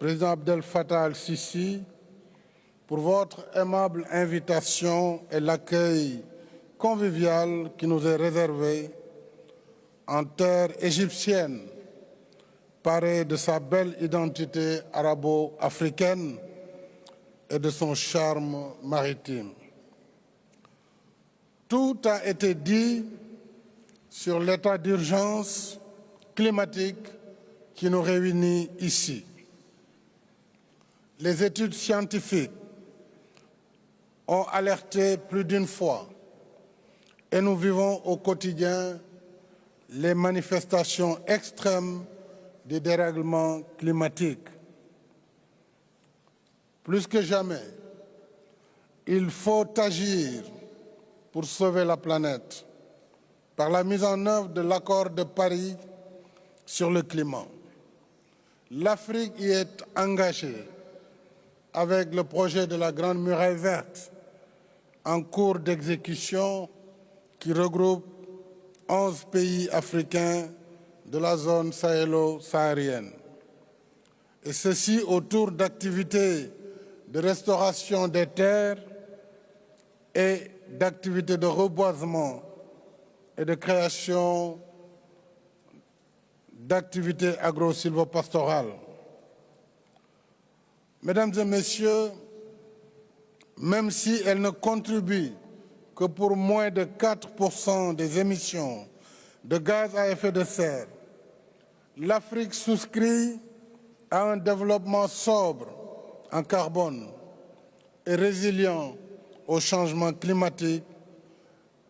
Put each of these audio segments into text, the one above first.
Président Abdel Fattah al-Sisi, pour votre aimable invitation et l'accueil convivial qui nous est réservé en terre égyptienne, parée de sa belle identité arabo-africaine et de son charme maritime. Tout a été dit sur l'état d'urgence climatique qui nous réunit ici. Les études scientifiques ont alerté plus d'une fois et nous vivons au quotidien les manifestations extrêmes des dérèglements climatiques. Plus que jamais, il faut agir pour sauver la planète par la mise en œuvre de l'accord de Paris sur le climat. L'Afrique y est engagée avec le projet de la Grande Muraille verte en cours d'exécution qui regroupe 11 pays africains de la zone sahélo-saharienne. Et ceci autour d'activités de restauration des terres et d'activités de reboisement et de création d'activités agro-silvopastorales. Mesdames et messieurs, même si elle ne contribue que pour moins de 4% des émissions de gaz à effet de serre, l'Afrique souscrit à un développement sobre en carbone et résilient au changement climatique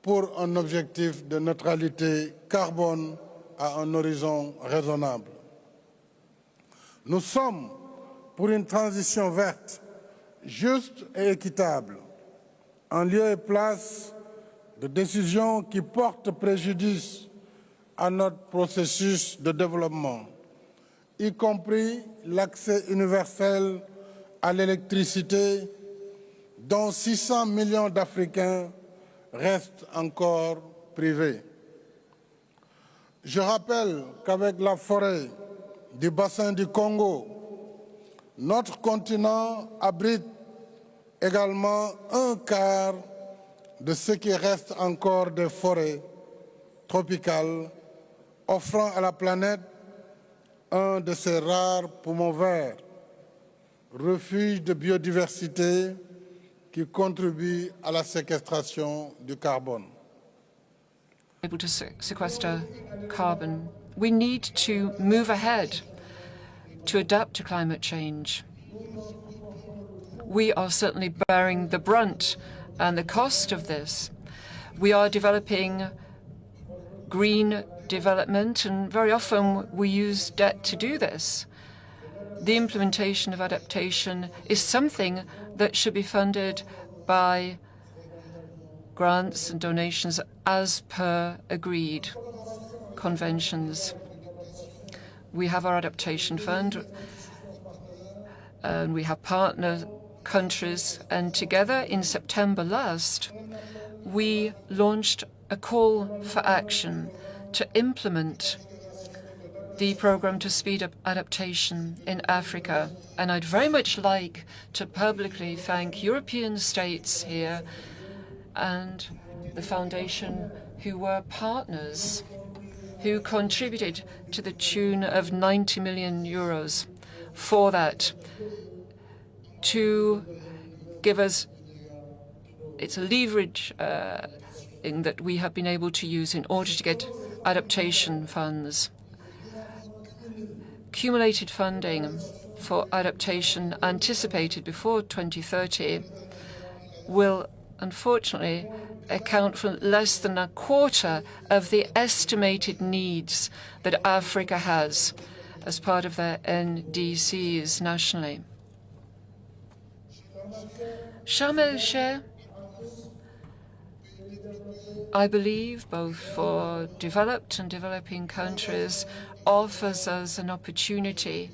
pour un objectif de neutralité carbone à un horizon raisonnable. Nous sommes pour une transition verte, juste et équitable, en lieu et place de décisions qui portent préjudice à notre processus de développement, y compris l'accès universel à l'électricité, dont 600 millions d'Africains restent encore privés. Je rappelle qu'avec la forêt du bassin du Congo, notre continent abrite également un quart de ce qui reste encore des forêts tropicales, offrant à la planète un de ces rares poumons verts, refuge de biodiversité qui contribue à la séquestration du carbone. Able to sequester carbon. We need to move ahead to adapt to climate change. We are certainly bearing the brunt and the cost of this. We are developing green development, and very often we use debt to do this. The implementation of adaptation is something that should be funded by grants and donations as per agreed conventions. We have our adaptation fund, and we have partner countries, and together in September last, we launched a call for action to implement the program to speed up adaptation in Africa. And I'd very much like to publicly thank European states here and the Foundation who were partners, who contributed to the tune of 90 million euros for that, to give us, it's a leverage in that we have been able to use in order to get adaptation funds. Accumulated funding for adaptation anticipated before 2030 will unfortunately account for less than a quarter of the estimated needs that Africa has as part of their NDCs nationally. Share, I believe, both for developed and developing countries, offers us an opportunity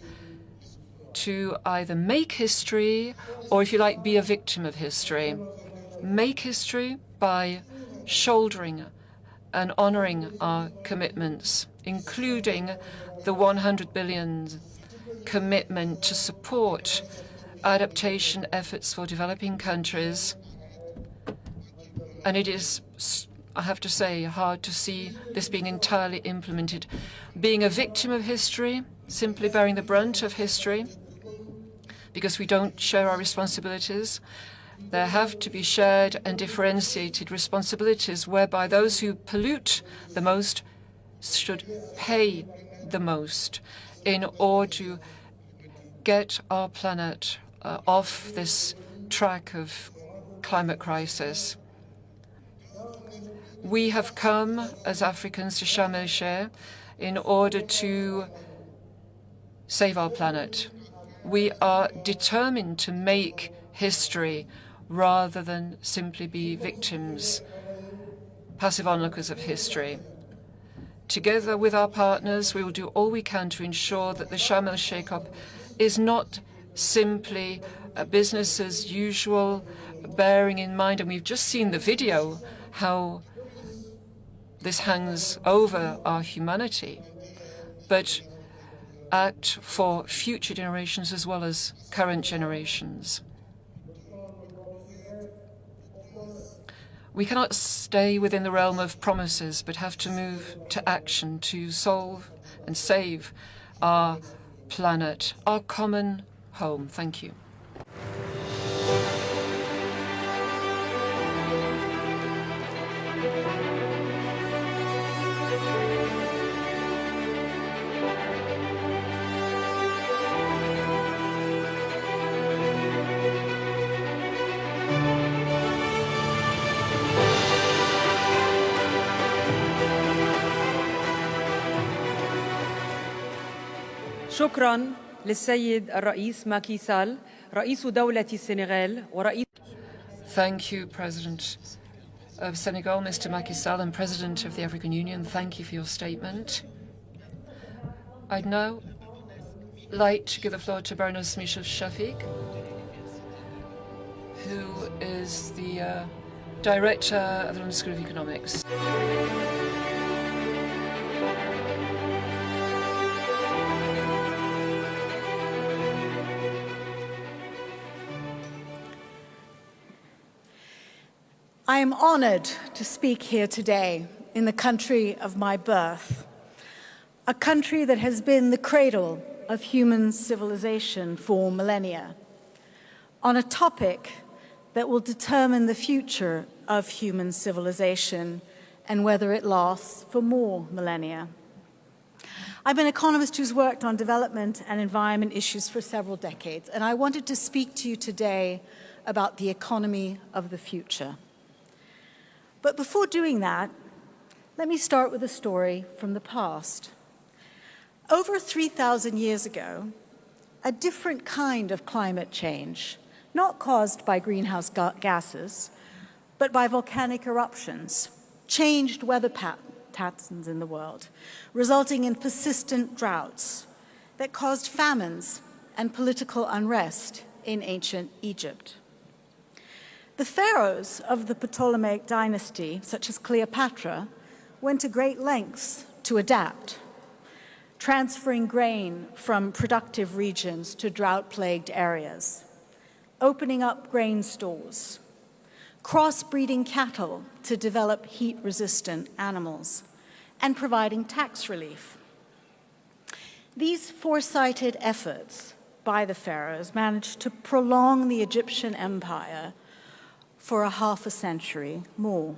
to either make history or, if you like, be a victim of history. Make history by shouldering and honoring our commitments, including the 100 billion commitment to support adaptation efforts for developing countries. And it is, I have to say, hard to see this being entirely implemented. Being a victim of history, simply bearing the brunt of history, because we don't share our responsibilities. There have to be shared and differentiated responsibilities whereby those who pollute the most should pay the most in order to get our planet off this track of climate crisis. We have come as Africans to Shambhala in order to save our planet. We are determined to make history rather than simply be victims, passive onlookers of history. Together with our partners, we will do all we can to ensure that the Shambhala shake-up is not simply a business as usual, bearing in mind, and we've just seen the video, how this hangs over our humanity, but act for future generations as well as current generations. We cannot stay within the realm of promises, but have to move to action to solve and save our planet, our common home. Thank you. شكراً للسيد الرئيس ماكي سال رئيس دولة السنغال ورئيس. Thank you, President of Senegal, Mr. Macky Sall, and President of the African Union. Thank you for your statement. I'd now like to give the floor to Baroness Michel Shafik, who is the Director of the London School of Economics. I am honored to speak here today in the country of my birth, a country that has been the cradle of human civilization for millennia, on a topic that will determine the future of human civilization and whether it lasts for more millennia. I'm an economist who's worked on development and environment issues for several decades, and I wanted to speak to you today about the economy of the future. But before doing that, let me start with a story from the past. Over 3,000 years ago, a different kind of climate change, not caused by greenhouse gases, but by volcanic eruptions, changed weather patterns in the world, resulting in persistent droughts that caused famines and political unrest in ancient Egypt. The pharaohs of the Ptolemaic dynasty, such as Cleopatra, went to great lengths to adapt, transferring grain from productive regions to drought-plagued areas, opening up grain stores, crossbreeding cattle to develop heat-resistant animals, and providing tax relief. These foresighted efforts by the pharaohs managed to prolong the Egyptian empire for a half a century more.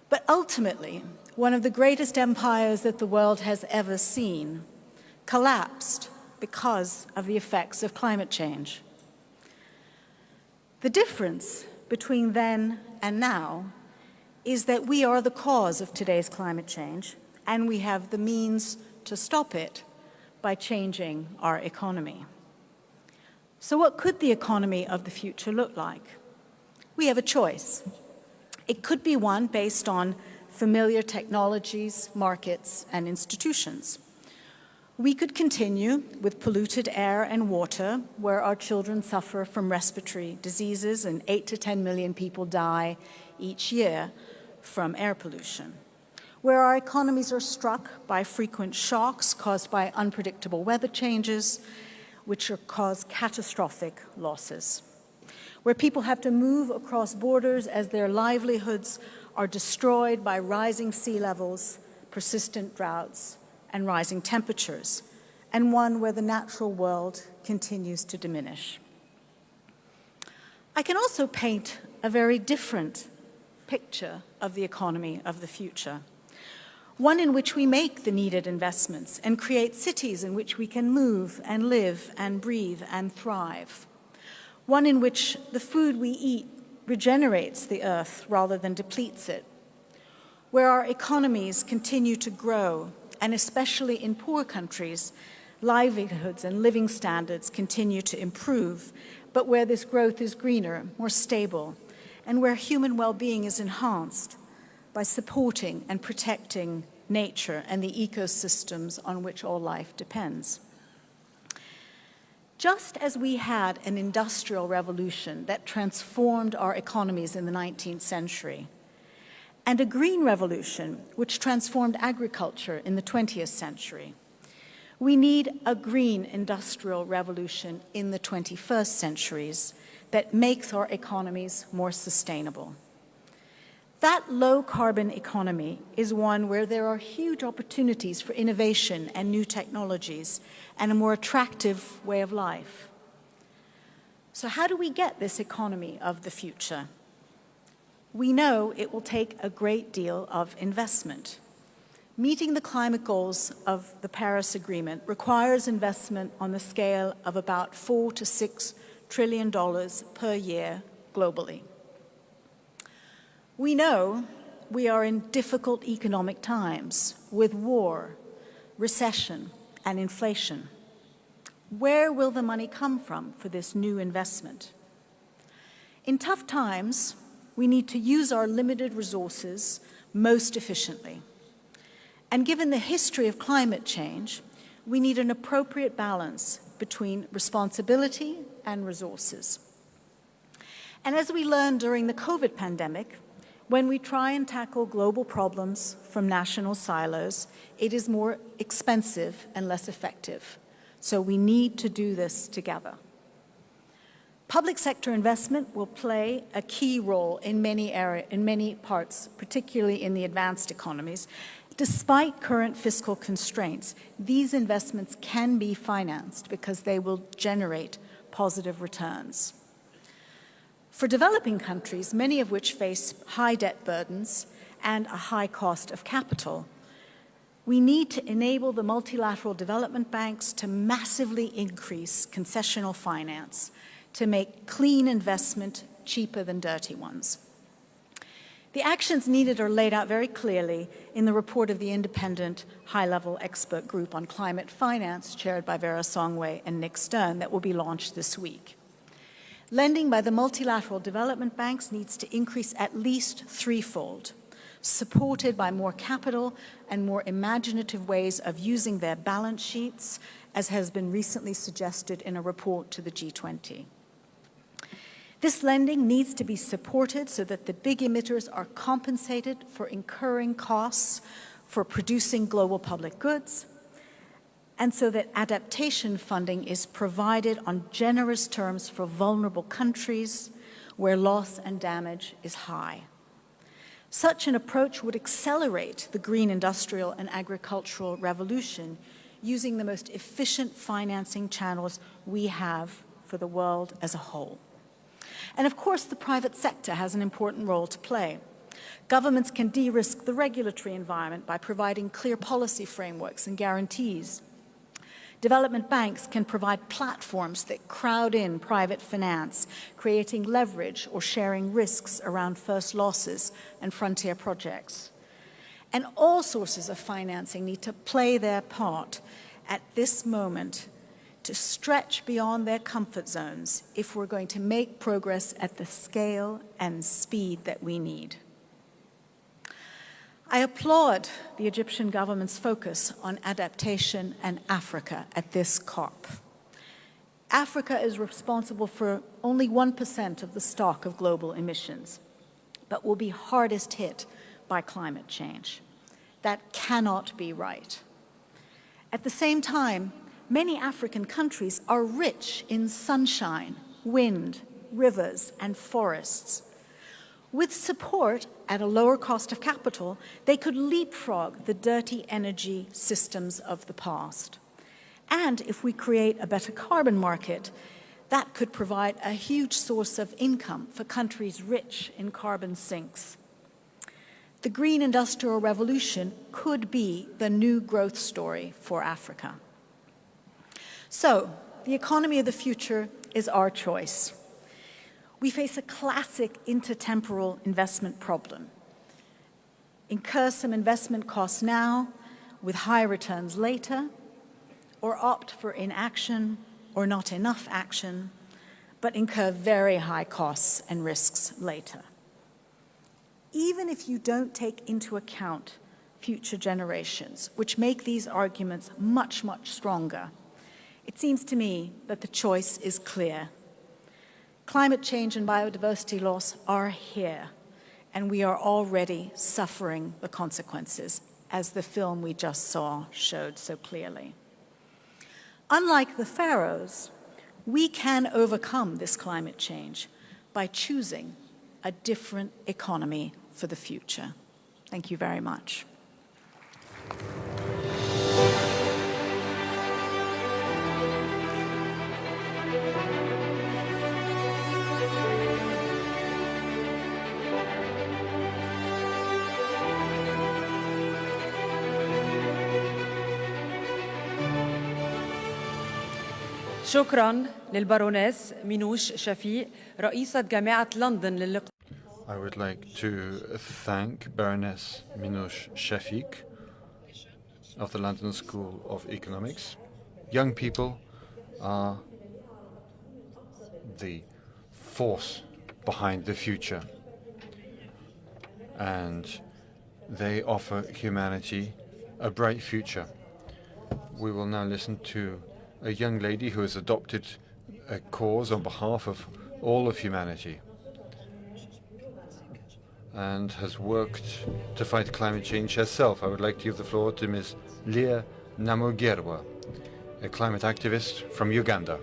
But ultimately, one of the greatest empires that the world has ever seen collapsed because of the effects of climate change. The difference between then and now is that we are the cause of today's climate change, and we have the means to stop it by changing our economy. So what could the economy of the future look like? We have a choice. It could be one based on familiar technologies, markets, and institutions. We could continue with polluted air and water, where our children suffer from respiratory diseases and 8 to 10 million people die each year from air pollution. where our economies are struck by frequent shocks caused by unpredictable weather changes, which cause catastrophic losses, where people have to move across borders as their livelihoods are destroyed by rising sea levels, persistent droughts, and rising temperatures, and one where the natural world continues to diminish. I can also paint a very different picture of the economy of the future, one in which we make the needed investments and create cities in which we can move and live and breathe and thrive, one in which the food we eat regenerates the earth rather than depletes it, where our economies continue to grow, and especially in poor countries, livelihoods and living standards continue to improve, but where this growth is greener, more stable, and where human well-being is enhanced by supporting and protecting nature and the ecosystems on which all life depends. Just as we had an industrial revolution that transformed our economies in the 19th century, and a green revolution which transformed agriculture in the 20th century, we need a green industrial revolution in the 21st centuries that makes our economies more sustainable. That low-carbon economy is one where there are huge opportunities for innovation and new technologies and a more attractive way of life. So how do we get this economy of the future? We know it will take a great deal of investment. Meeting the climate goals of the Paris Agreement requires investment on the scale of about $4 to $6 trillion per year globally. We know we are in difficult economic times with war, recession, and inflation. Where will the money come from for this new investment? In tough times, we need to use our limited resources most efficiently. And given the history of climate change, we need an appropriate balance between responsibility and resources. And as we learned during the COVID pandemic, when we try and tackle global problems from national silos, it is more expensive and less effective. So we need to do this together. Public sector investment will play a key role in many parts, particularly in the advanced economies. Despite current fiscal constraints, these investments can be financed because they will generate positive returns. For developing countries, many of which face high debt burdens and a high cost of capital, we need to enable the multilateral development banks to massively increase concessional finance to make clean investment cheaper than dirty ones. The actions needed are laid out very clearly in the report of the independent high-level expert group on climate finance, chaired by Vera Songway and Nick Stern, that will be launched this week. Lending by the multilateral development banks needs to increase at least threefold, supported by more capital and more imaginative ways of using their balance sheets, as has been recently suggested in a report to the G20. This lending needs to be supported so that the big emitters are compensated for incurring costs for producing global public goods, and so that adaptation funding is provided on generous terms for vulnerable countries where loss and damage is high. Such an approach would accelerate the green industrial and agricultural revolution using the most efficient financing channels we have for the world as a whole. And of course, the private sector has an important role to play. Governments can de-risk the regulatory environment by providing clear policy frameworks and guarantees. Development banks can provide platforms that crowd in private finance, creating leverage or sharing risks around first losses and frontier projects. And all sources of financing need to play their part at this moment to stretch beyond their comfort zones if we're going to make progress at the scale and speed that we need. I applaud the Egyptian government's focus on adaptation and Africa at this COP. Africa is responsible for only 1% of the stock of global emissions, but will be hardest hit by climate change. That cannot be right. At the same time, many African countries are rich in sunshine, wind, rivers, and forests. With support at a lower cost of capital, they could leapfrog the dirty energy systems of the past. And if we create a better carbon market, that could provide a huge source of income for countries rich in carbon sinks. The green industrial revolution could be the new growth story for Africa. So, the economy of the future is our choice. We face a classic intertemporal investment problem. Incur some investment costs now with high returns later, or opt for inaction or not enough action, but incur very high costs and risks later. Even if you don't take into account future generations, which make these arguments much, much stronger, it seems to me that the choice is clear. Climate change and biodiversity loss are here, and we are already suffering the consequences, as the film we just saw showed so clearly. Unlike the pharaohs, we can overcome this climate change by choosing a different economy for the future. Thank you very much. شكراً للبارونيس مينوش شفيق رئيسة جامعة لندن للاقتصاد. I would like to thank Baroness Minouche Shafik of the London School of Economics. Young people are the force behind the future, and they offer humanity a bright future. We will now listen to a young lady who has adopted a cause on behalf of all of humanity and has worked to fight climate change herself. I would like to give the floor to Ms. Leah Namugerwa, a climate activist from Uganda.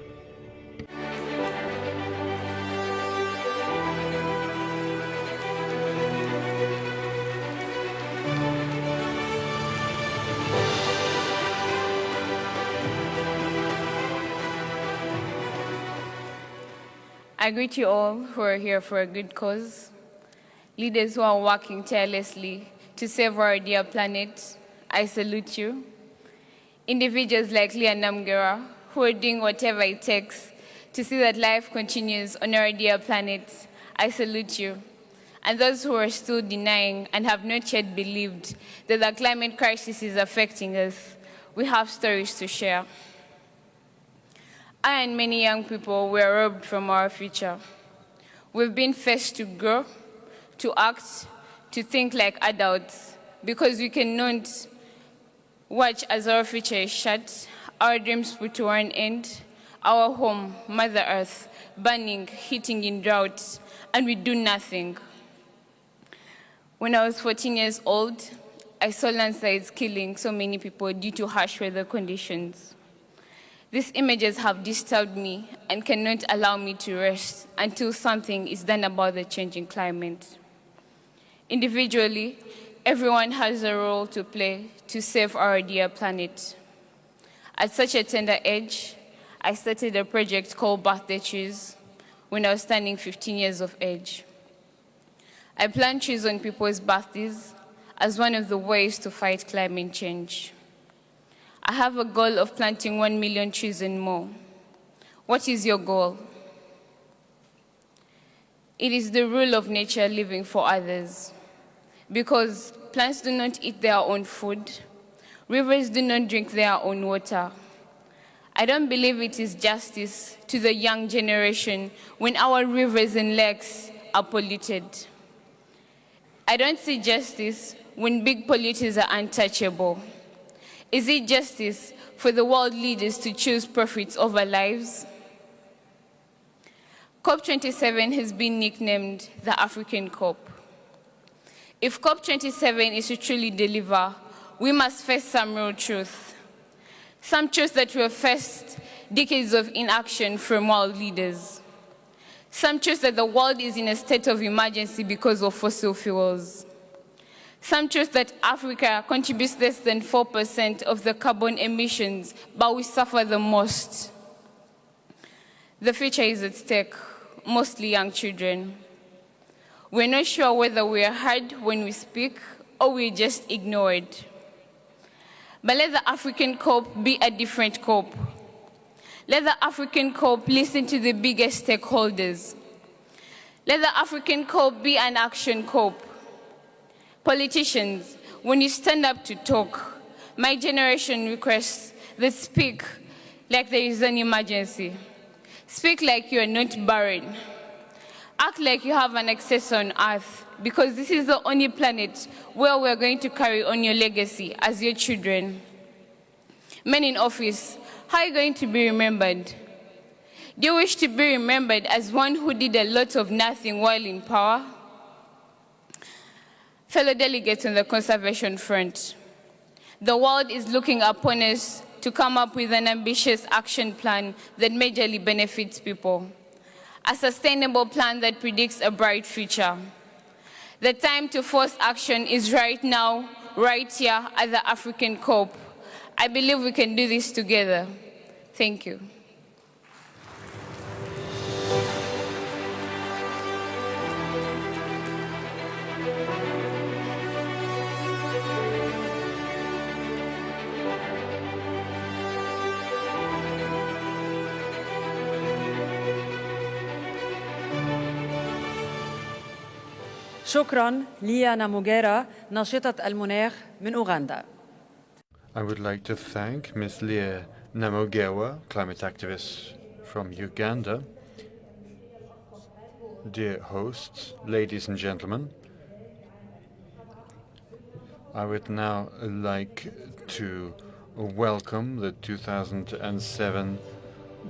I greet you all who are here for a good cause, leaders who are working tirelessly to save our dear planet. I salute you. Individuals like Leah Namgera, who are doing whatever it takes to see that life continues on our dear planet. I salute you. And those who are still denying and have not yet believed that the climate crisis is affecting us, we have stories to share. I and many young people were robbed from our future. We've been forced to grow, to act, to think like adults, because we cannot watch as our future is shut, our dreams put to an end, our home, Mother Earth, burning, heating in drought, and we do nothing. When I was 14 years old, I saw landslides killing so many people due to harsh weather conditions. These images have disturbed me and cannot allow me to rest until something is done about the changing climate. Individually, everyone has a role to play to save our dear planet. At such a tender age, I started a project called Birthday Trees when I was turning 15 years of age. I plant trees on people's birthdays as one of the ways to fight climate change. I have a goal of planting 1 million trees and more. What is your goal? It is the rule of nature living for others. Because plants do not eat their own food, rivers do not drink their own water. I don't believe it is justice to the young generation when our rivers and lakes are polluted. I don't see justice when big polluters are untouchable. Is it justice for the world leaders to choose profits over lives? COP27 has been nicknamed the African COP. If COP27 is to truly deliver we must face some real truth. Some truth that will face decades of inaction from world leaders. Some truth that the world is in a state of emergency because of fossil fuels. Some truth that Africa contributes less than 4% of the carbon emissions, but we suffer the most. The future is at stake, mostly young children. We're not sure whether we are heard when we speak or we're just ignored. But let the African COP be a different COP. Let the African COP listen to the biggest stakeholders. Let the African COP be an action COP. Politicians, when you stand up to talk, my generation requests that speak like there is an emergency. Speak like you are not barren. Act like you have an access on Earth, because this is the only planet where we're going to carry on your legacy as your children. Men in office, how are you going to be remembered? Do you wish to be remembered as one who did a lot of nothing while in power? Fellow delegates on the conservation front, the world is looking upon us to come up with an ambitious action plan that majorly benefits people. A sustainable plan that predicts a bright future. The time to force action is right now, right here at the African COP. I believe we can do this together. Thank you. شكراً ليا ناموغيرا ناشطة المناخ من أوغندا. I would like to thank Ms. Leah Namugewa, climate activist from Uganda. Dear hosts, ladies and gentlemen, I would now like to welcome the 2007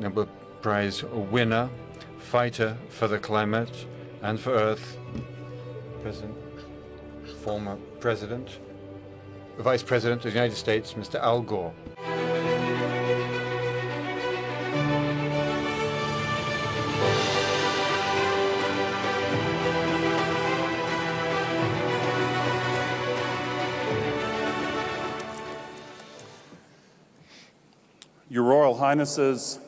Nobel Prize winner, fighter for the climate and for Earth, former Vice President of the United States, Mr. Al Gore. Your Royal Highnesses,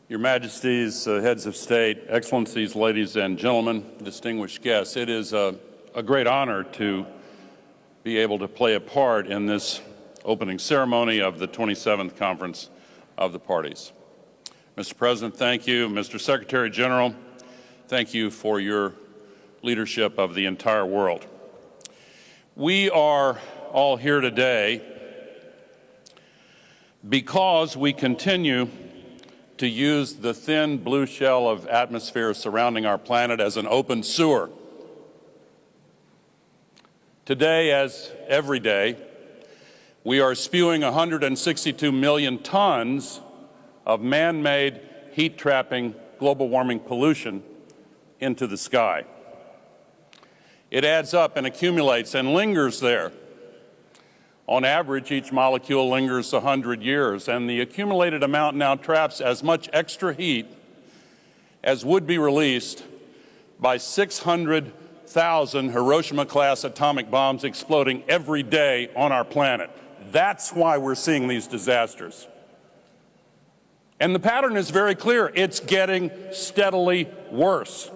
Your Majesties, heads of state, excellencies, ladies and gentlemen, distinguished guests, it is a great honor to be able to play a part in this opening ceremony of the 27th Conference of the Parties. Mr. President, thank you. Mr. Secretary General, thank you for your leadership of the entire world. We are all here today because we continue to use the thin blue shell of atmosphere surrounding our planet as an open sewer. Today, as every day, we are spewing 162 million tons of man-made, heat-trapping, global warming pollution into the sky. It adds up and accumulates and lingers there. On average, each molecule lingers 100 years, and the accumulated amount now traps as much extra heat as would be released by 600,000 Hiroshima-class atomic bombs exploding every day on our planet. That's why we're seeing these disasters. And the pattern is very clear. It's getting steadily worse.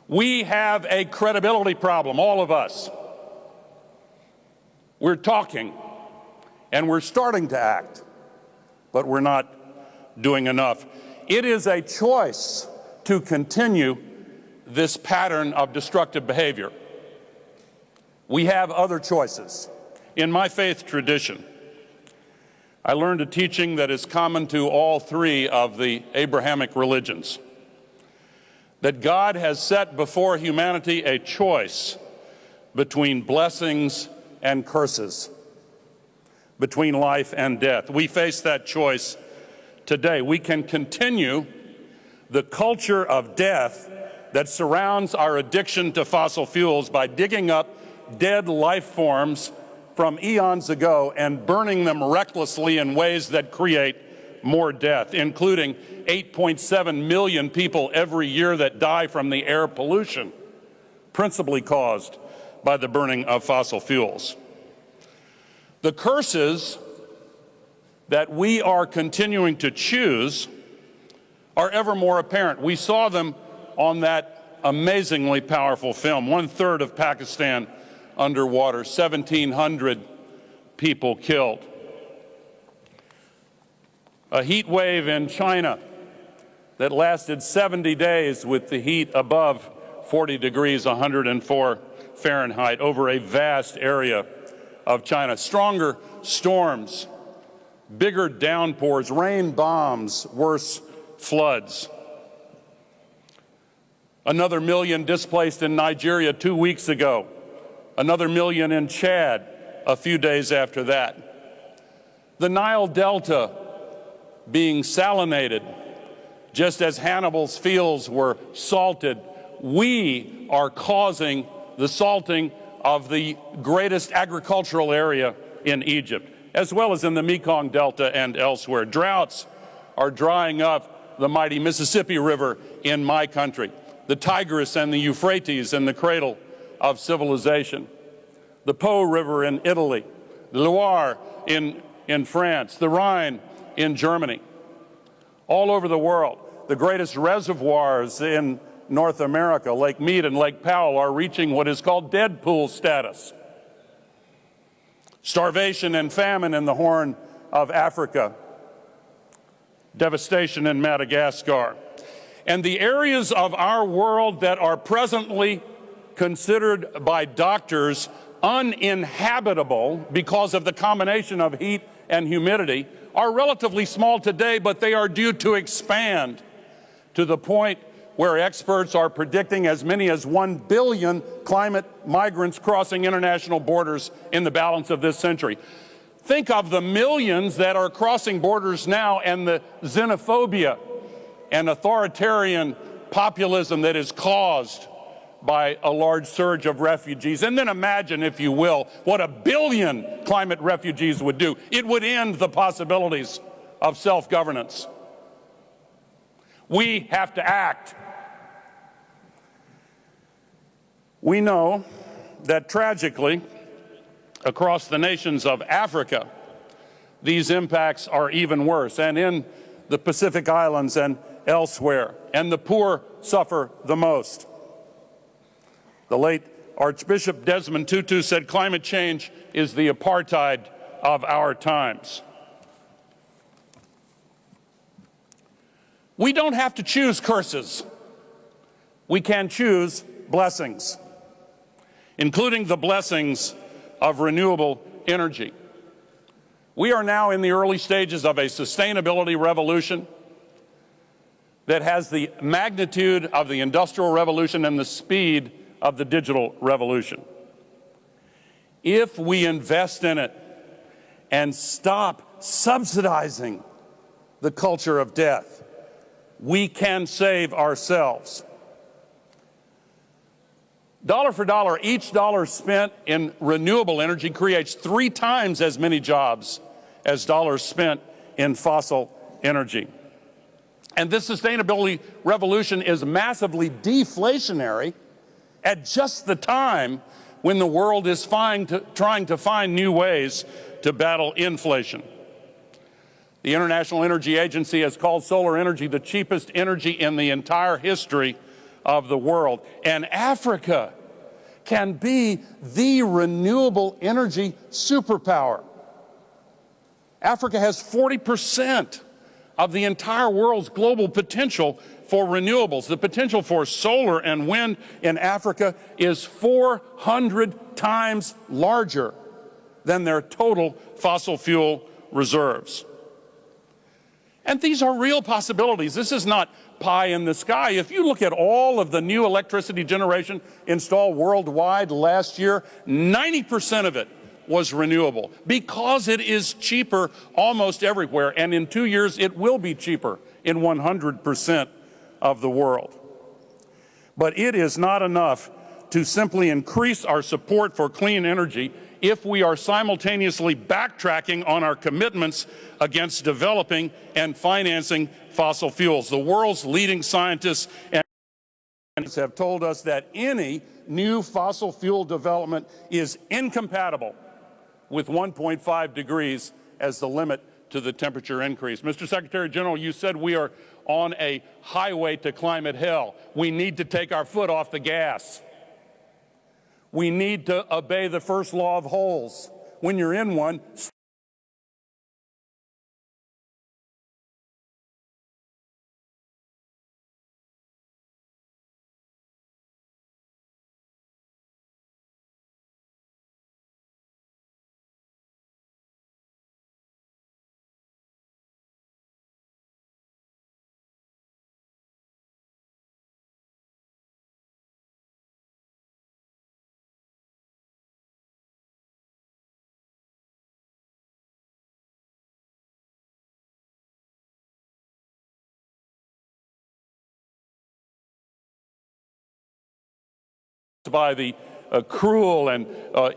We have a credibility problem, all of us. We're talking, and we're starting to act, but we're not doing enough. It is a choice to continue this pattern of destructive behavior. We have other choices. In my faith tradition, I learned a teaching that is common to all three of the Abrahamic religions, that God has set before humanity a choice between blessings and curses, between life and death. We face that choice today. We can continue the culture of death that surrounds our addiction to fossil fuels by digging up dead life forms from eons ago and burning them recklessly in ways that create more death, including 8.7 million people every year that die from the air pollution, principally caused by the burning of fossil fuels. The curses that we are continuing to choose are ever more apparent. We saw them on that amazingly powerful film, 1/3 of Pakistan underwater, 1,700 people killed. A heat wave in China that lasted 70 days with the heat above 40 degrees, 104 Fahrenheit, over a vast area of China. Stronger storms, bigger downpours, rain bombs, worse floods. Another million displaced in Nigeria 2 weeks ago. Another million in Chad a few days after that. The Nile Delta being salinated, just as Hannibal's fields were salted. We are causing the salting of the greatest agricultural area in Egypt, as well as in the Mekong Delta and elsewhere. Droughts are drying up the mighty Mississippi River in my country, the Tigris and the Euphrates in the cradle of civilization, the Po River in Italy, the Loire in France, the Rhine in Germany. All over the world, the greatest reservoirs in North America, Lake Mead and Lake Powell, are reaching what is called dead pool status. Starvation and famine in the Horn of Africa, devastation in Madagascar. And the areas of our world that are presently considered by doctors uninhabitable because of the combination of heat and humidity are relatively small today, but they are due to expand to the point where experts are predicting as many as 1 billion climate migrants crossing international borders in the balance of this century. Think of the millions that are crossing borders now and the xenophobia and authoritarian populism that is caused by a large surge of refugees. And then imagine, if you will, what 1 billion climate refugees would do. It would end the possibilities of self-governance. We have to act. We know that tragically, across the nations of Africa, these impacts are even worse, and in the Pacific Islands and elsewhere, and the poor suffer the most. The late Archbishop Desmond Tutu said climate change is the apartheid of our times. We don't have to choose curses. We can choose blessings, including the blessings of renewable energy. We are now in the early stages of a sustainability revolution that has the magnitude of the Industrial Revolution and the speed of the digital revolution. If we invest in it and stop subsidizing the culture of death, we can save ourselves. Dollar for dollar, each dollar spent in renewable energy creates 3 times as many jobs as dollars spent in fossil energy. And this sustainability revolution is massively deflationary at just the time when the world is trying to find new ways to battle inflation. The International Energy Agency has called solar energy the cheapest energy in the entire history of the world. And Africa can be the renewable energy superpower. Africa has 40% of the entire world's global potential for renewables. The potential for solar and wind in Africa is 400 times larger than their total fossil fuel reserves. And these are real possibilities. This is not pie in the sky. If you look at all of the new electricity generation installed worldwide last year, 90% of it was renewable because it is cheaper almost everywhere, and in 2 years it will be cheaper in 100% of the world. But it is not enough to simply increase our support for clean energy if we are simultaneously backtracking on our commitments against developing and financing fossil fuels. The world's leading scientists and have told us that any new fossil fuel development is incompatible with 1.5 degrees as the limit to the temperature increase. Mr. Secretary General, you said we are on a highway to climate hell. We need to take our foot off the gas. We need to obey the first law of holes. When you're in one, by the cruel and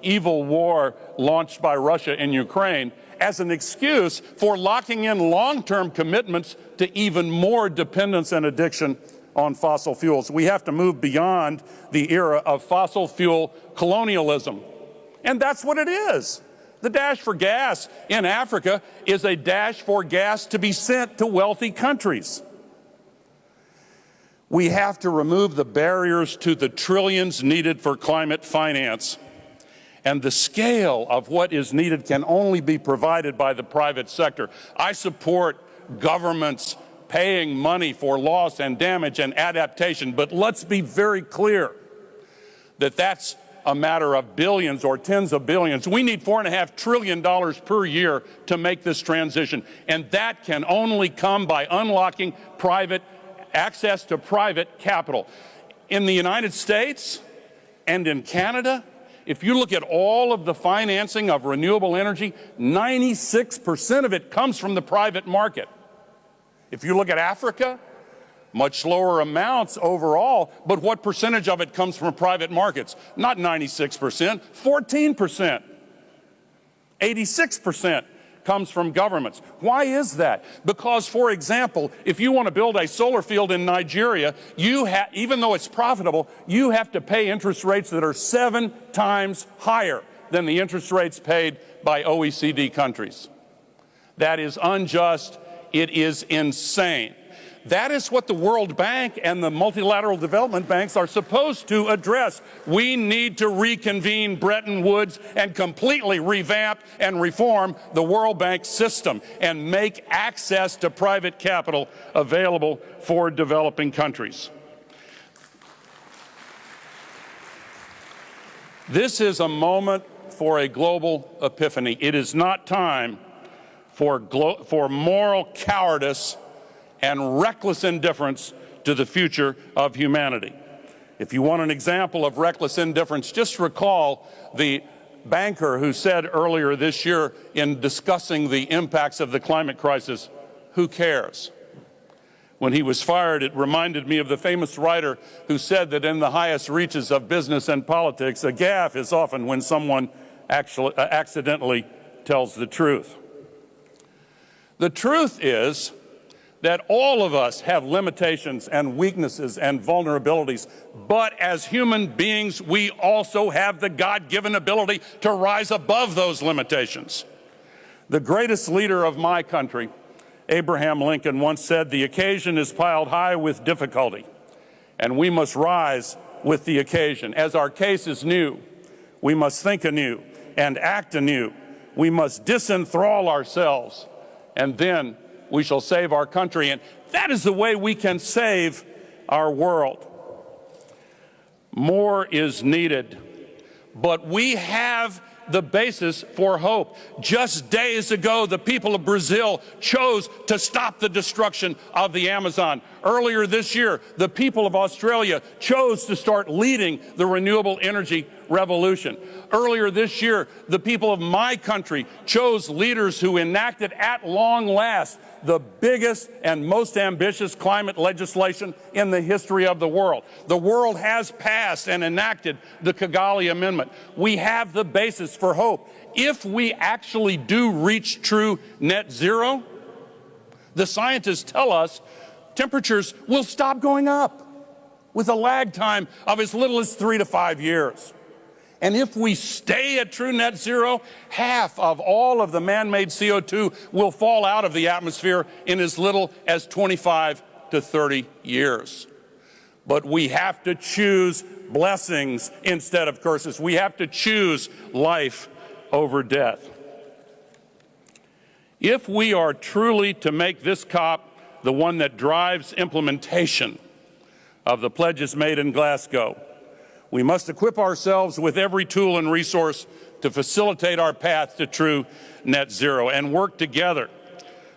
evil war launched by Russia in Ukraine as an excuse for locking in long-term commitments to even more dependence and addiction on fossil fuels. We have to move beyond the era of fossil fuel colonialism. And that's what it is. The dash for gas in Africa is a dash for gas to be sent to wealthy countries. We have to remove the barriers to the trillions needed for climate finance. And the scale of what is needed can only be provided by the private sector. I support governments paying money for loss and damage and adaptation, but let's be very clear that that's a matter of billions or tens of billions. We need $4.5 trillion per year to make this transition, and that can only come by unlocking access to private capital. In the United States and in Canada, if you look at all of the financing of renewable energy, 96% of it comes from the private market. If you look at Africa, much lower amounts overall, but what percentage of it comes from private markets? Not 96%, 14%. 86% comes from governments. Why is that? Because, for example, if you want to build a solar field in Nigeria, even though it's profitable, you have to pay interest rates that are 7 times higher than the interest rates paid by OECD countries. That is unjust. It is insane. That is what the World Bank and the multilateral development banks are supposed to address. We need to reconvene Bretton Woods and completely revamp and reform the World Bank system and make access to private capital available for developing countries. This is a moment for a global epiphany. It is not time for moral cowardice and reckless indifference to the future of humanity. If you want an example of reckless indifference, just recall the banker who said earlier this year in discussing the impacts of the climate crisis, "Who cares?" When he was fired, it reminded me of the famous writer who said that in the highest reaches of business and politics, a gaffe is often when someone accidentally tells the truth. The truth is that all of us have limitations and weaknesses and vulnerabilities, but as human beings, we also have the God-given ability to rise above those limitations. The greatest leader of my country, Abraham Lincoln, once said, "The occasion is piled high with difficulty, and we must rise with the occasion." As our case is new, we must think anew and act anew. We must disenthrall ourselves, and then we shall save our country, and that is the way we can save our world. More is needed, but we have the basis for hope. Just days ago, the people of Brazil chose to stop the destruction of the Amazon. Earlier this year, the people of Australia chose to start leading the renewable energy revolution. Earlier this year, the people of my country chose leaders who enacted at long last the biggest and most ambitious climate legislation in the history of the world. The world has passed and enacted the Kigali Amendment. We have the basis for hope. If we actually do reach true net zero, the scientists tell us temperatures will stop going up with a lag time of as little as 3 to 5 years. And if we stay at true net zero, half of all of the man-made CO2 will fall out of the atmosphere in as little as 25 to 30 years. But we have to choose blessings instead of curses. We have to choose life over death. If we are truly to make this COP the one that drives implementation of the pledges made in Glasgow, we must equip ourselves with every tool and resource to facilitate our path to true net zero and work together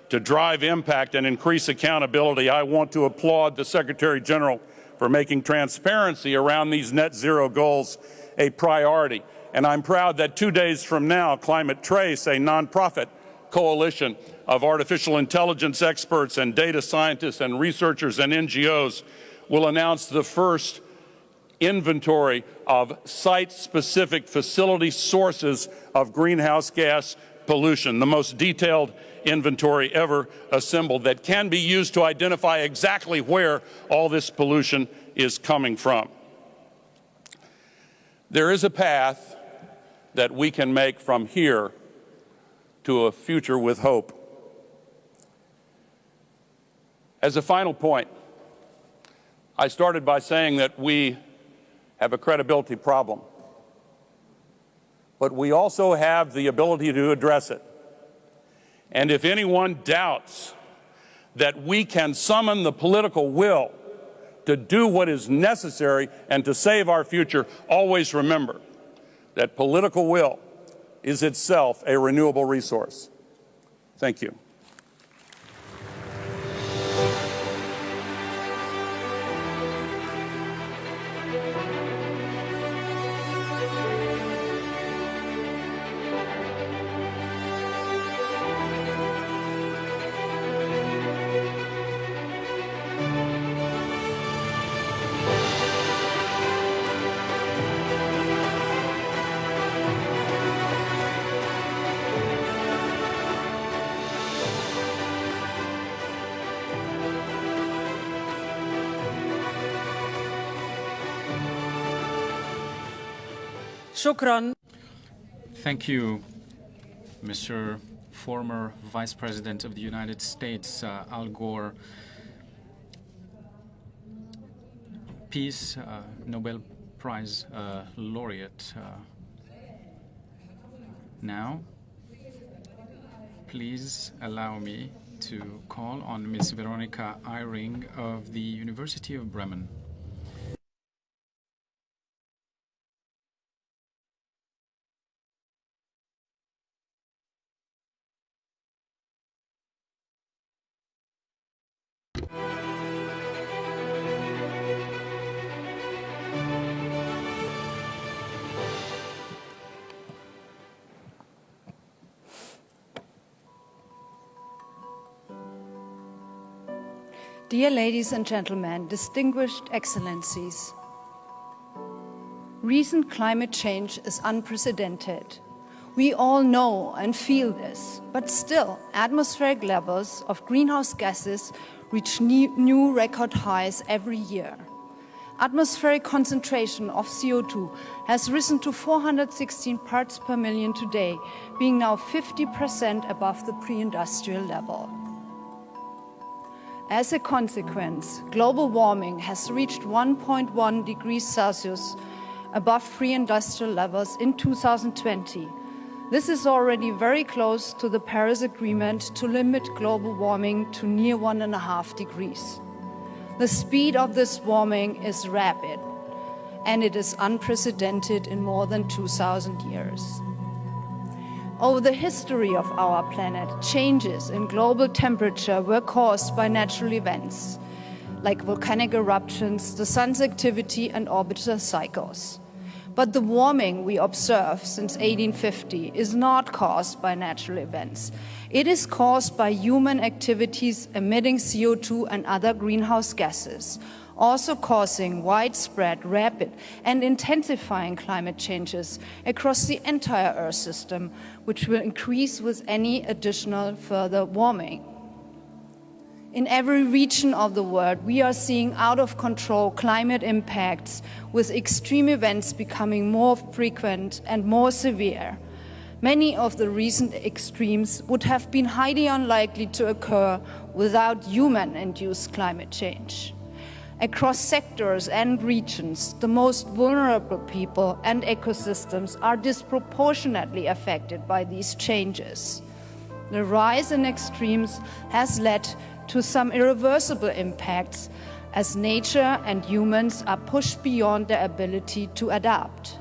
to drive impact and increase accountability. I want to applaud the Secretary General for making transparency around these net zero goals a priority. And I'm proud that 2 days from now, Climate Trace, a nonprofit coalition of artificial intelligence experts and data scientists and researchers and NGOs, will announce the first inventory of site-specific facility sources of greenhouse gas pollution, the most detailed inventory ever assembled that can be used to identify exactly where all this pollution is coming from. There is a path that we can make from here to a future with hope. As a final point, I started by saying that we have a credibility problem, but we also have the ability to address it. And if anyone doubts that we can summon the political will to do what is necessary and to save our future, always remember that political will is itself a renewable resource. Thank you. شكرا. Thank you, Mr. Former Vice President of the United States, Al Gore. Peace Nobel Prize laureate. Now, please allow me to call on Ms. Veronica Eyring of the University of Bremen. Dear ladies and gentlemen, distinguished excellencies, recent climate change is unprecedented. We all know and feel this, but still, atmospheric levels of greenhouse gases reach new record highs every year. Atmospheric concentration of CO2 has risen to 416 parts per million today, being now 50% above the pre-industrial level. As a consequence, global warming has reached 1.1 degrees Celsius above pre-industrial levels in 2020. This is already very close to the Paris Agreement to limit global warming to near 1.5 degrees. The speed of this warming is rapid, and it is unprecedented in more than 2,000 years. Over the history of our planet, changes in global temperature were caused by natural events, like volcanic eruptions, the sun's activity, and orbital cycles. But the warming we observe since 1850 is not caused by natural events. It is caused by human activities emitting CO2 and other greenhouse gases. also causing widespread, rapid, and intensifying climate changes across the entire Earth system, which will increase with any additional further warming. In every region of the world, we are seeing out-of-control climate impacts, with extreme events becoming more frequent and more severe. Many of the recent extremes would have been highly unlikely to occur without human-induced climate change. Across sectors and regions, the most vulnerable people and ecosystems are disproportionately affected by these changes. The rise in extremes has led to some irreversible impacts as nature and humans are pushed beyond their ability to adapt.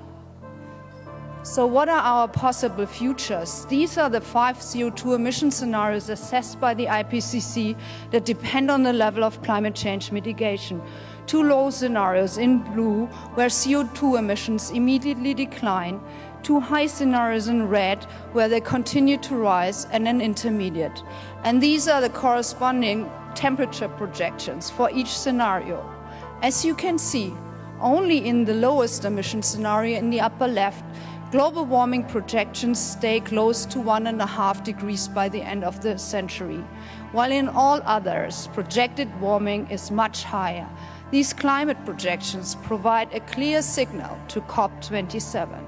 So what are our possible futures? These are the 5 CO2 emission scenarios assessed by the IPCC that depend on the level of climate change mitigation. 2 low scenarios in blue, where CO2 emissions immediately decline, 2 high scenarios in red, where they continue to rise, and an intermediate. And these are the corresponding temperature projections for each scenario. As you can see, only in the lowest emission scenario in the upper left, global warming projections stay close to 1.5 degrees by the end of the century, while in all others, projected warming is much higher. These climate projections provide a clear signal to COP27.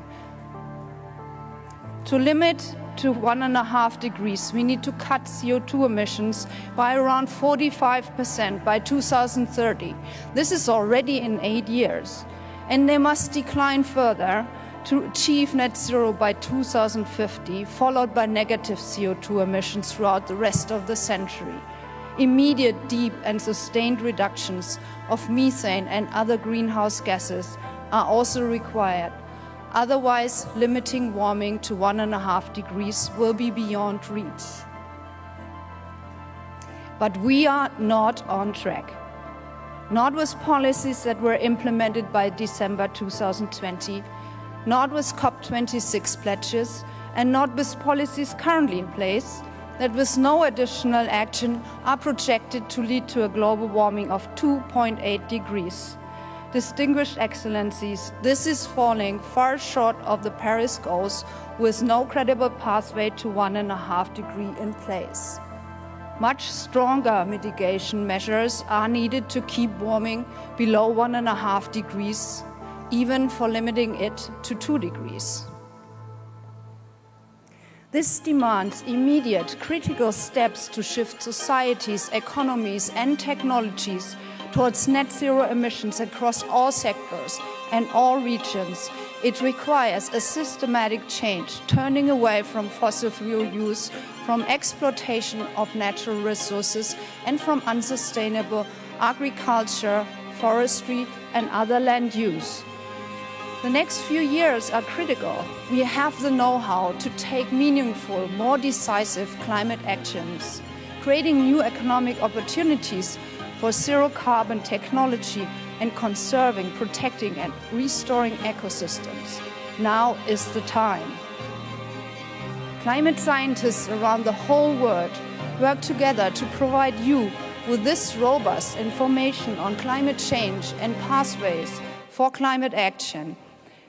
To limit to 1.5 degrees, we need to cut CO2 emissions by around 45% by 2030. This is already in 8 years. And they must decline further to achieve net zero by 2050, followed by negative CO2 emissions throughout the rest of the century. Immediate, deep and sustained reductions of methane and other greenhouse gases are also required. Otherwise, limiting warming to 1.5 degrees will be beyond reach. But we are not on track. Not with policies that were implemented by December 2020, not with COP26 pledges, and not with policies currently in place that with no additional action are projected to lead to a global warming of 2.8 degrees. Distinguished Excellencies, this is falling far short of the Paris goals with no credible pathway to 1.5 degrees in place. Much stronger mitigation measures are needed to keep warming below 1.5 degrees, even for limiting it to 2 degrees. This demands immediate, critical steps to shift societies, economies, and technologies towards net zero emissions across all sectors and all regions. It requires a systematic change, turning away from fossil fuel use, from exploitation of natural resources, and from unsustainable agriculture, forestry, and other land use. The next few years are critical. We have the know-how to take meaningful, more decisive climate actions, creating new economic opportunities for zero-carbon technology and conserving, protecting, and restoring ecosystems. Now is the time. Climate scientists around the whole world work together to provide you with this robust information on climate change and pathways for climate action.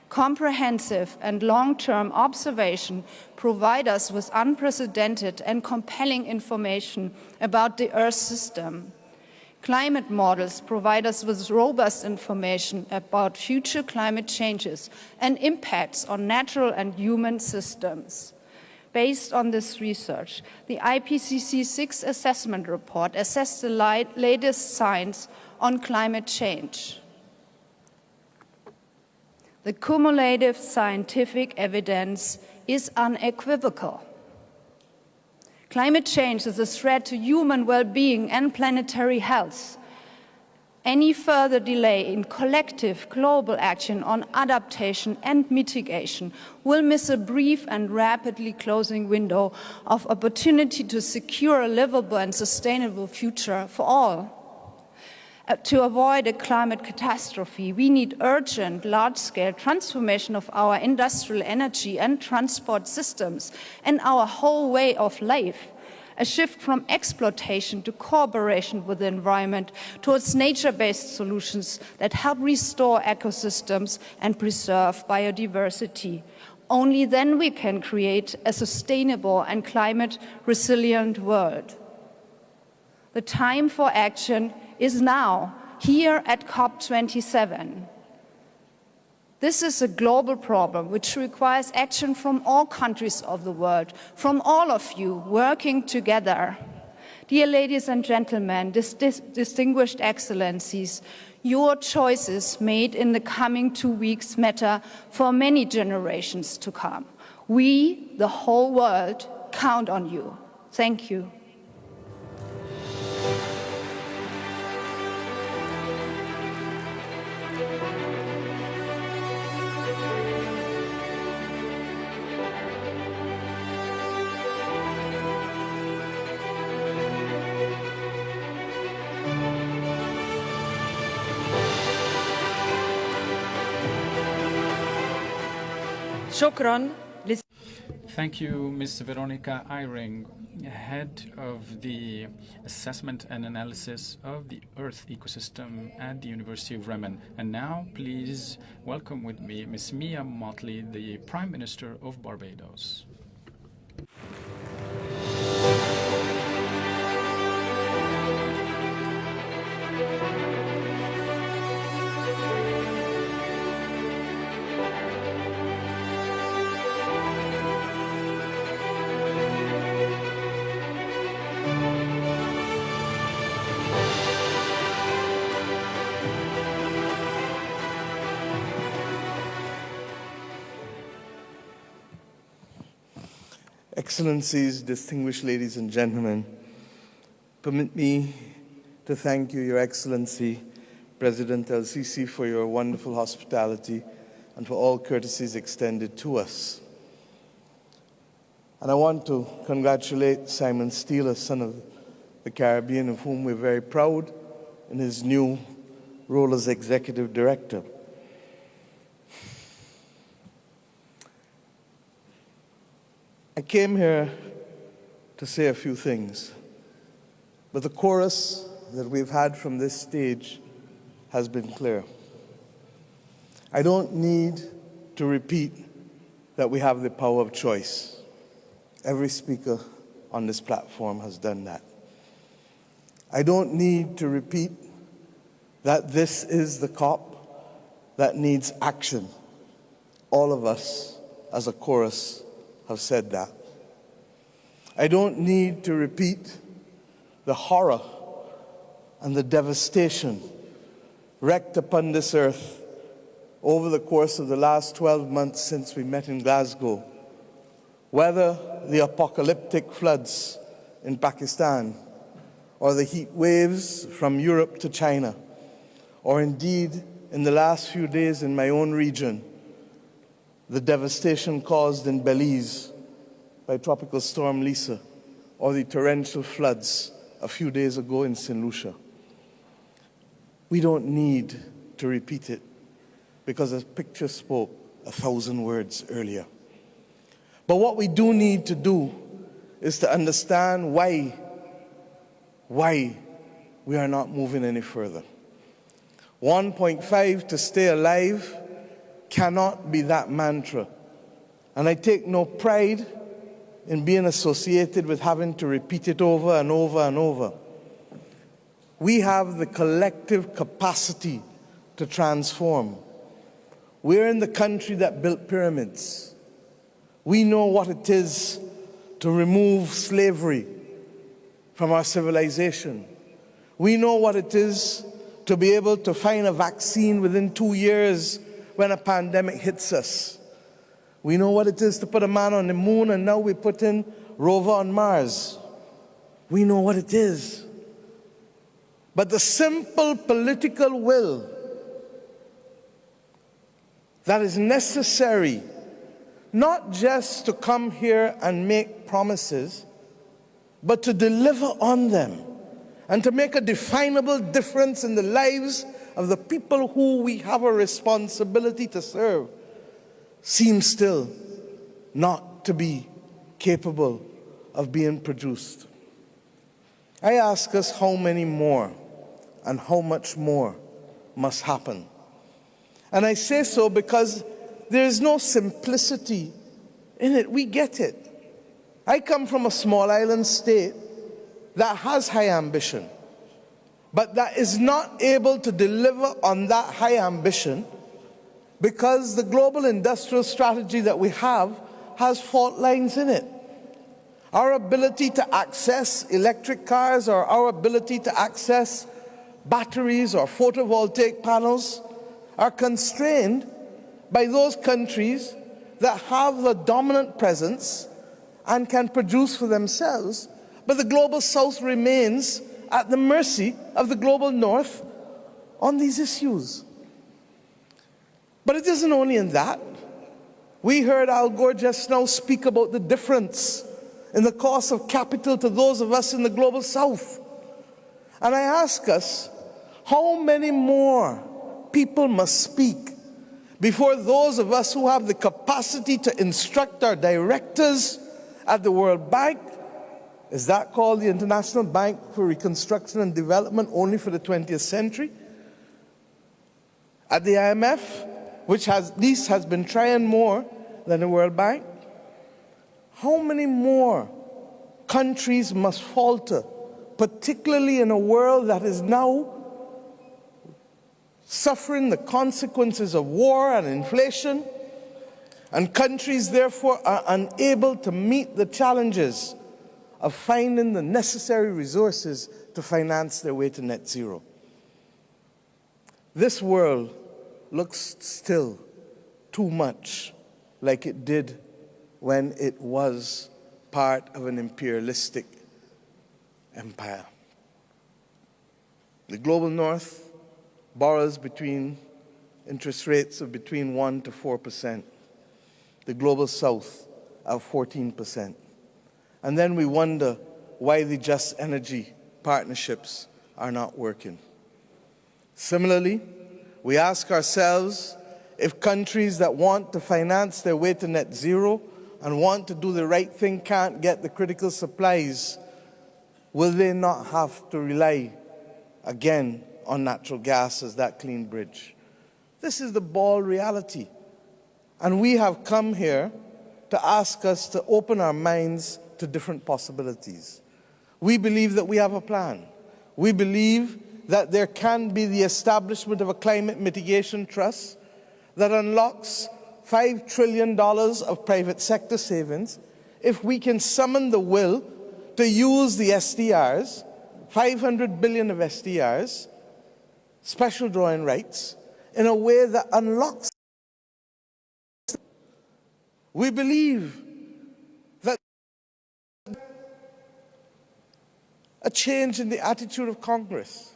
Comprehensive and long-term observation provide us with unprecedented and compelling information about the Earth system. Climate models provide us with robust information about future climate changes and impacts on natural and human systems. Based on this research, the IPCC 6th Assessment Report assessed the latest science on climate change. The cumulative scientific evidence is unequivocal. Climate change is a threat to human well-being and planetary health. Any further delay in collective global action on adaptation and mitigation will miss a brief and rapidly closing window of opportunity to secure a livable and sustainable future for all. To avoid a climate catastrophe, we need urgent, large-scale transformation of our industrial energy and transport systems and our whole way of life. a shift from exploitation to cooperation with the environment towards nature-based solutions that help restore ecosystems and preserve biodiversity. Only then we can create a sustainable and climate-resilient world. The time for action is now, here at COP27. This is a global problem which requires action from all countries of the world, from all of you working together. Dear ladies and gentlemen, distinguished excellencies, your choices made in the coming 2 weeks matter for many generations to come. We, the whole world, count on you. Thank you. شكراً. Thank you, Ms. Veronica Eyring, head of the Assessment and Analysis of the Earth Ecosystem at the University of Bremen. And now, please welcome with me Ms. Mia Mottley, the Prime Minister of Barbados. Excellencies, distinguished ladies and gentlemen, permit me to thank you, Your Excellency, President El-Sisi, for your wonderful hospitality and for all courtesies extended to us. And I want to congratulate Simon Steele, a son of the Caribbean, of whom we're very proud in his new role as Executive Director. I came here to say a few things, but the chorus that we've had from this stage has been clear. I don't need to repeat that we have the power of choice. Every speaker on this platform has done that. I don't need to repeat that this is the COP that needs action. All of us, as a chorus, have said that. I don't need to repeat the horror and the devastation wreaked upon this earth over the course of the last 12 months since we met in Glasgow, whether the apocalyptic floods in Pakistan, or the heat waves from Europe to China, or indeed, in the last few days in my own region, the devastation caused in Belize by Tropical Storm Lisa, or the torrential floods a few days ago in St. Lucia. We don't need to repeat it, because a picture spoke 1,000 words earlier. But what we do need to do is to understand why we are not moving any further. 1.5 to stay alive cannot be that mantra. And I take no pride in being associated with having to repeat it over and over and over. We have the collective capacity to transform. We're in the country that built pyramids. We know what it is to remove slavery from our civilization. We know what it is to be able to find a vaccine within 2 years when a pandemic hits us. We know what it is to put a man on the moon, and now we put in rover on Mars. We know what it is. But the simple political will that is necessary, not just to come here and make promises, but to deliver on them and to make a definable difference in the lives of the people who we have a responsibility to serve, seems still not to be capable of being produced. I ask us how many more and how much more must happen. And I say so because there is no simplicity in it. We get it. I come from a small island state that has high ambition, but that is not able to deliver on that high ambition because the global industrial strategy that we have has fault lines in it. Our ability to access electric cars or our ability to access batteries or photovoltaic panels are constrained by those countries that have the dominant presence and can produce for themselves, but the global south remains at the mercy of the global north on these issues. But it isn't only in that. We heard Al Gore just now speak about the difference in the cost of capital to those of us in the global south. And I ask us, how many more people must speak before those of us who have the capacity to instruct our directors at the World Bank, is that called the International Bank for Reconstruction and Development only for the 20th century? At the IMF, which at least has been trying more than the World Bank? How many more countries must falter, particularly in a world that is now suffering the consequences of war and inflation, and countries therefore are unable to meet the challenges of finding the necessary resources to finance their way to net zero? This world looks still too much like it did when it was part of an imperialistic empire. The global north borrows between interest rates of between 1% to 4%. The global south of 14%. And then we wonder why the just energy partnerships are not working. Similarly, we ask ourselves if countries that want to finance their way to net zero and want to do the right thing can't get the critical supplies, will they not have to rely again on natural gas as that clean bridge? This is the bald reality. And we have come here to ask us to open our minds to different possibilities. We believe that we have a plan. We believe that there can be the establishment of a climate mitigation trust that unlocks $5 trillion of private sector savings if we can summon the will to use the SDRs, 500 billion of SDRs, special drawing rights, in a way that unlocks. We believe that a change in the attitude of Congress,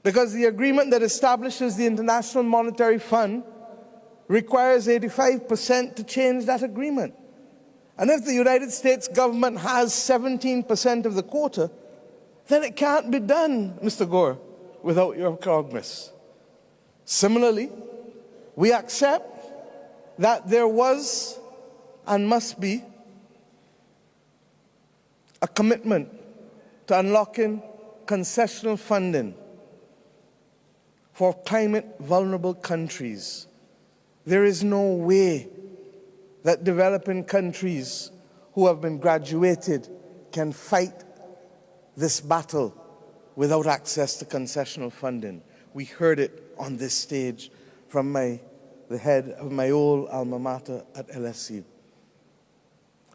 because the agreement that establishes the International Monetary Fund requires 85% to change that agreement. And if the United States government has 17% of the quota, then it can't be done, Mr. Gore, without your Congress. Similarly, we accept that there was and must be a commitment to unlocking concessional funding for climate vulnerable countries. There is no way that developing countries who have been graduated can fight this battle without access to concessional funding. We heard it on this stage from the head of my old alma mater at LSU.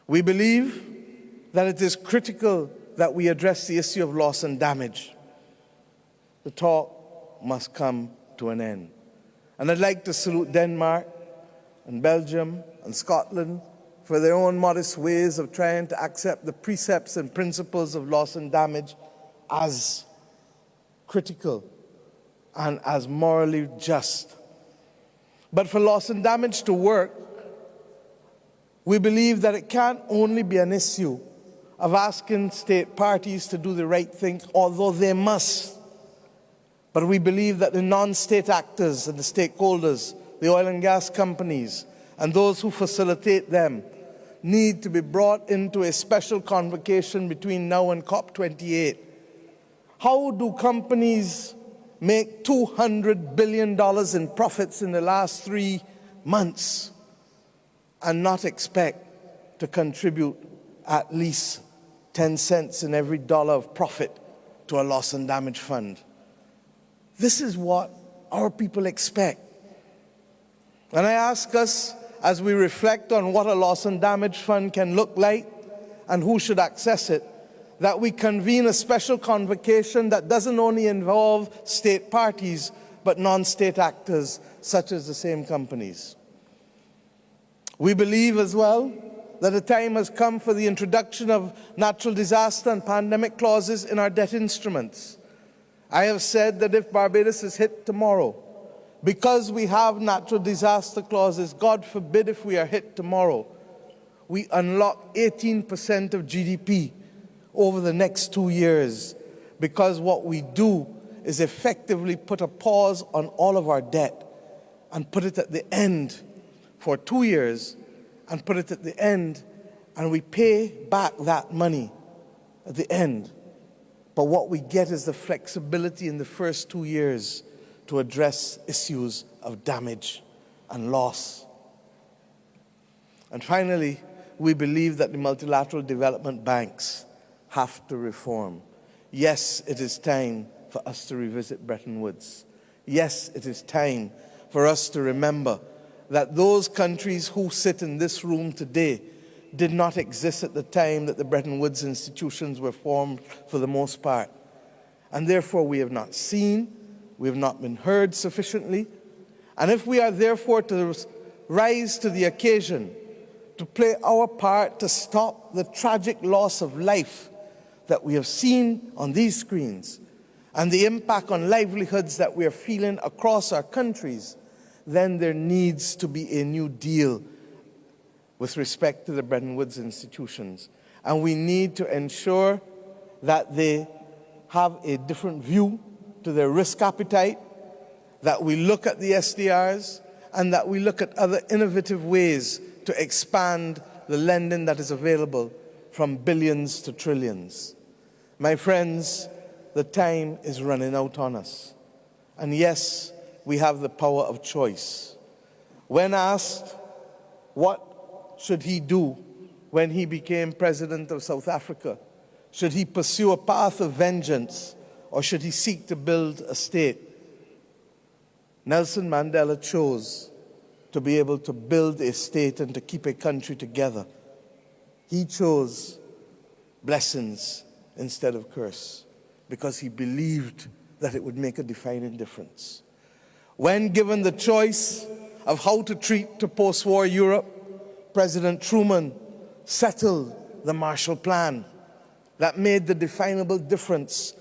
We believe that it is critical that we address the issue of loss and damage. The talk must come to an end. And I'd like to salute Denmark and Belgium and Scotland for their own modest ways of trying to accept the precepts and principles of loss and damage as critical and as morally just. But for loss and damage to work, we believe that it can't only be an issue of asking state parties to do the right thing, although they must. But we believe that the non-state actors and the stakeholders, the oil and gas companies, and those who facilitate them, need to be brought into a special convocation between now and COP28. How do companies make $200 billion in profits in the last 3 months and not expect to contribute at least 10 cents in every dollar of profit to a loss and damage fund? This is what our people expect. And I ask us, as we reflect on what a loss and damage fund can look like and who should access it, that we convene a special convocation that doesn't only involve state parties, but non-state actors, such as the same companies. We believe as well that the time has come for the introduction of natural disaster and pandemic clauses in our debt instruments. I have said that if Barbados is hit tomorrow, because we have natural disaster clauses, God forbid if we are hit tomorrow, we unlock 18% of GDP over the next 2 years, because what we do is effectively put a pause on all of our debt and put it at the end for 2 years and put it at the end, and we pay back that money at the end. But what we get is the flexibility in the first 2 years to address issues of damage and loss. And finally, we believe that the multilateral development banks have to reform. Yes, it is time for us to revisit Bretton Woods. Yes, it is time for us to remember that those countries who sit in this room today did not exist at the time that the Bretton Woods institutions were formed for the most part. And therefore we have not seen, we have not been heard sufficiently. And if we are therefore to rise to the occasion, to play our part to stop the tragic loss of life that we have seen on these screens and the impact on livelihoods that we are feeling across our countries, then there needs to be a new deal with respect to the Bretton Woods institutions. And we need to ensure that they have a different view to their risk appetite, that we look at the SDRs, and that we look at other innovative ways to expand the lending that is available from billions to trillions. My friends, the time is running out on us. And yes, we have the power of choice. When asked what should he do when he became president of South Africa, should he pursue a path of vengeance or should he seek to build a state, Nelson Mandela chose to be able to build a state and to keep a country together. He chose blessings instead of curse because he believed that it would make a defining difference. When given the choice of how to treat to post-war Europe, President Truman settled the Marshall Plan that made the definable difference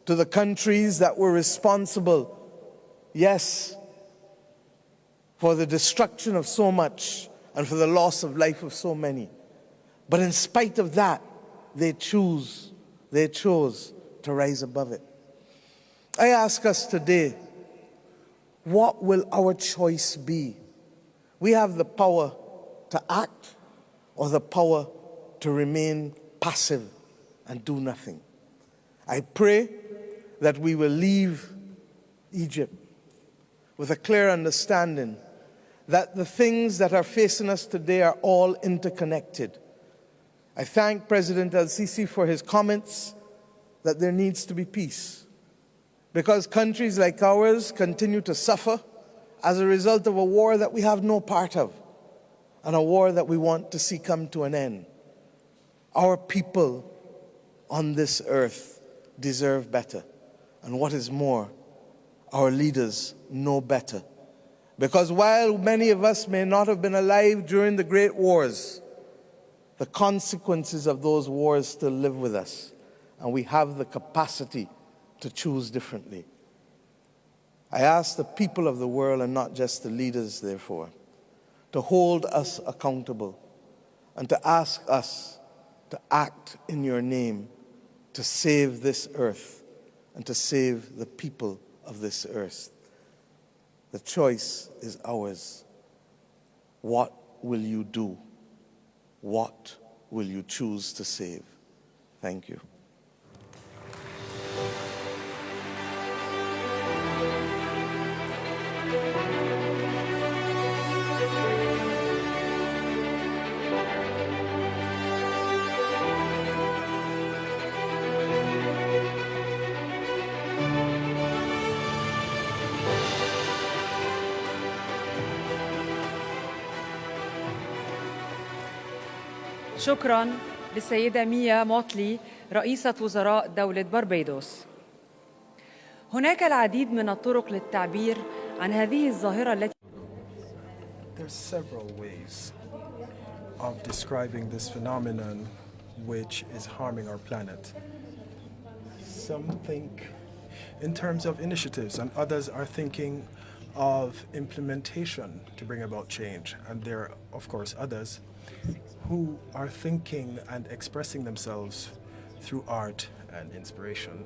to the countries that were responsible, yes, for the destruction of so much and for the loss of life of so many. But in spite of that, they chose to rise above it. I ask us today, what will our choice be? We have the power to act or the power to remain passive and do nothing. I pray that we will leave Egypt with a clear understanding that the things that are facing us today are all interconnected. I thank President El-Sisi for his comments that there needs to be peace, because countries like ours continue to suffer as a result of a war that we have no part of, and a war that we want to see come to an end. Our people on this earth deserve better, and what is more, our leaders know better. Because while many of us may not have been alive during the great wars, the consequences of those wars still live with us, and we have the capacity to choose differently. I ask the people of the world, and not just the leaders, therefore, to hold us accountable and to ask us to act in your name to save this earth and to save the people of this earth. The choice is ours. What will you do? what will you choose to save? Thank you. شكراً للسيدة ميا موتلي رئيسة وزراء دولة بربيدوس. هناك العديد من الطرق للتعبير عن هذه الظاهرة التي There's several ways of describing this phenomenon which is harming our planet. Some think in terms of initiatives, and others are thinking of implementation to bring about change. And there are, of course, others who are thinking and expressing themselves through art and inspiration.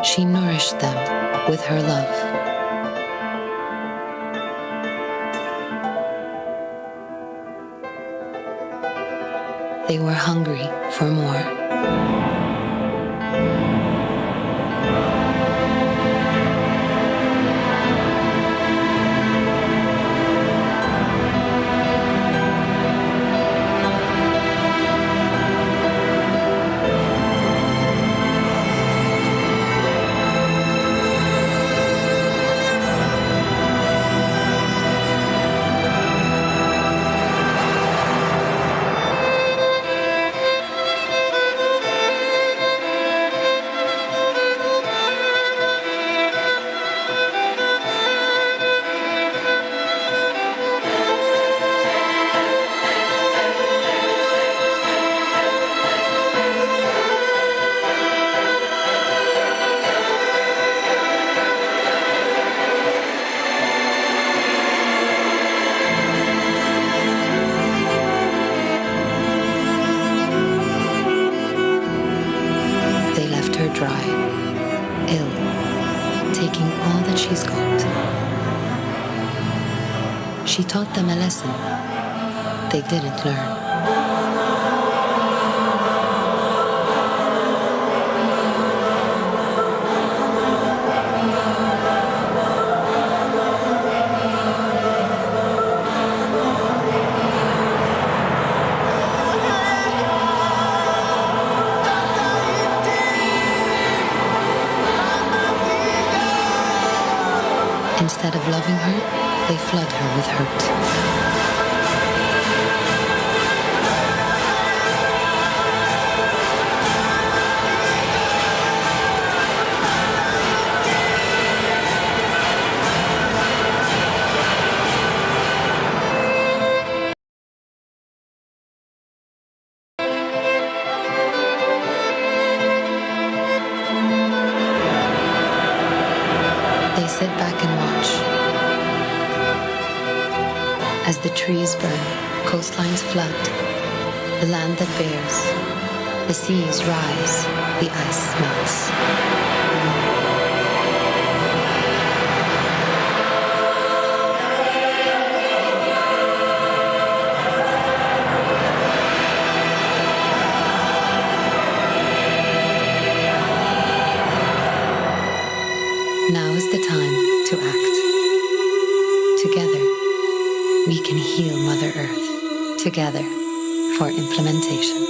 She nourished them with her love. They were hungry for more. Dry, ill, taking all that she's got. She taught them a lesson they didn't learn. Instead of loving her, they flood her with hurt. They sit back and watch as the trees burn, coastlines flood, the land that bears, the seas rise, the ice melts. Now is the time to act. Together, we can heal Mother Earth. Together, for implementation.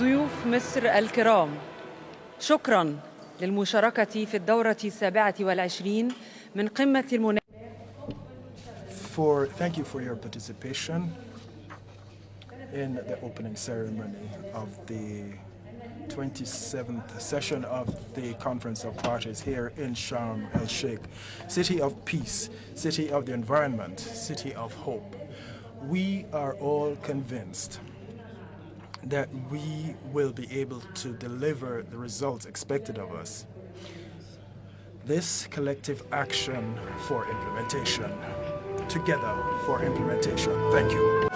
ضيوف مصر الكرام، شكراً للمشاركة في الدورة 27 من قمة المناخ. thank you for your participation in the opening ceremony of the 27th session of the Conference of Parties here in Sharm el-Sheikh, city of peace, city of the environment, city of hope. We are all convinced that we will be able to deliver the results expected of us. This collective action for implementation, together for implementation. Thank you.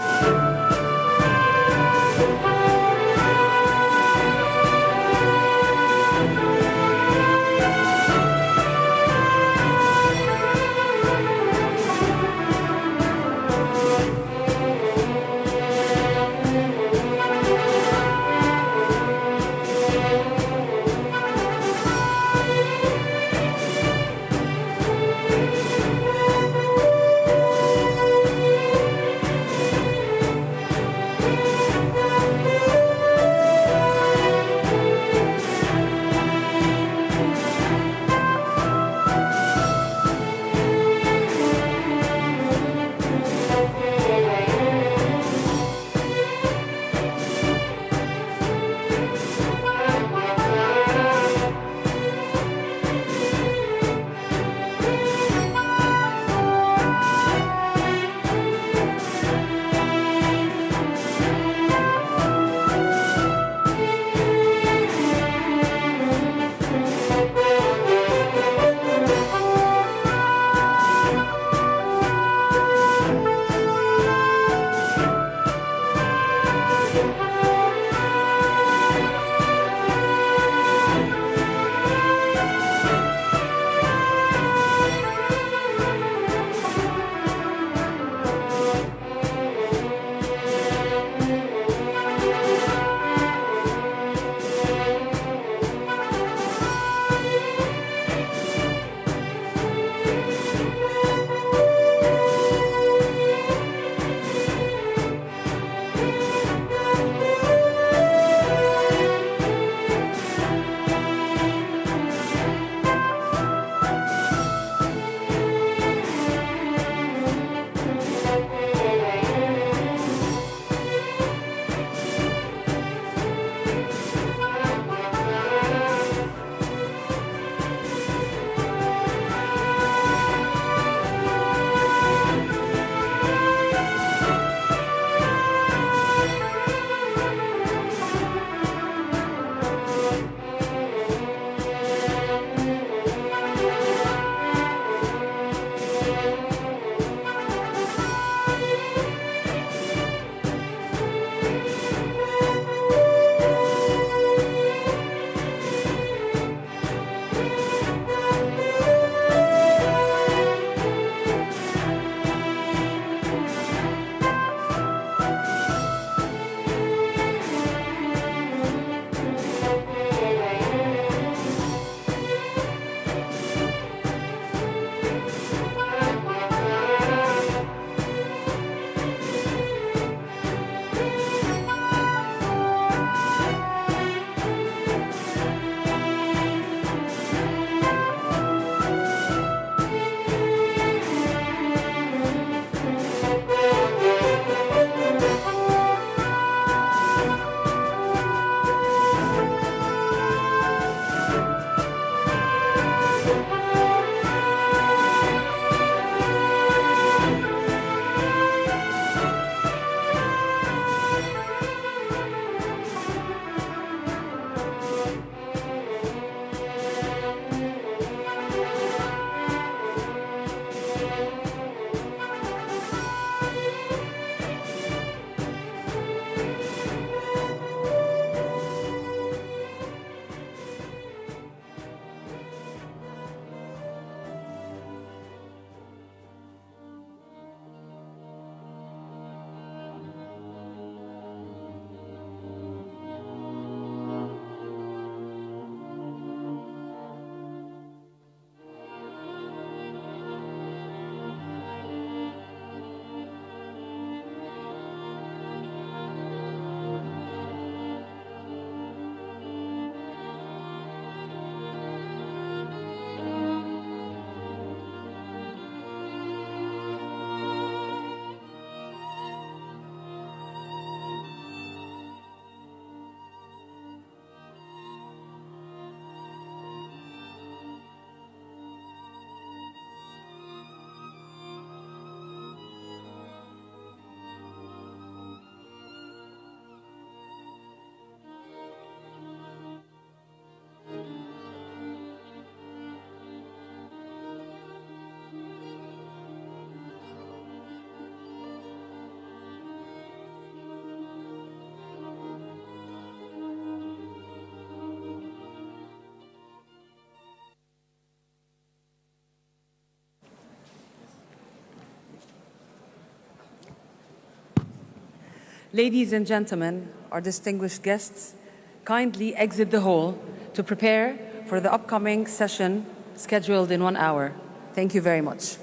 Ladies and gentlemen, our distinguished guests, kindly exit the hall to prepare for the upcoming session scheduled in 1 hour. Thank you very much.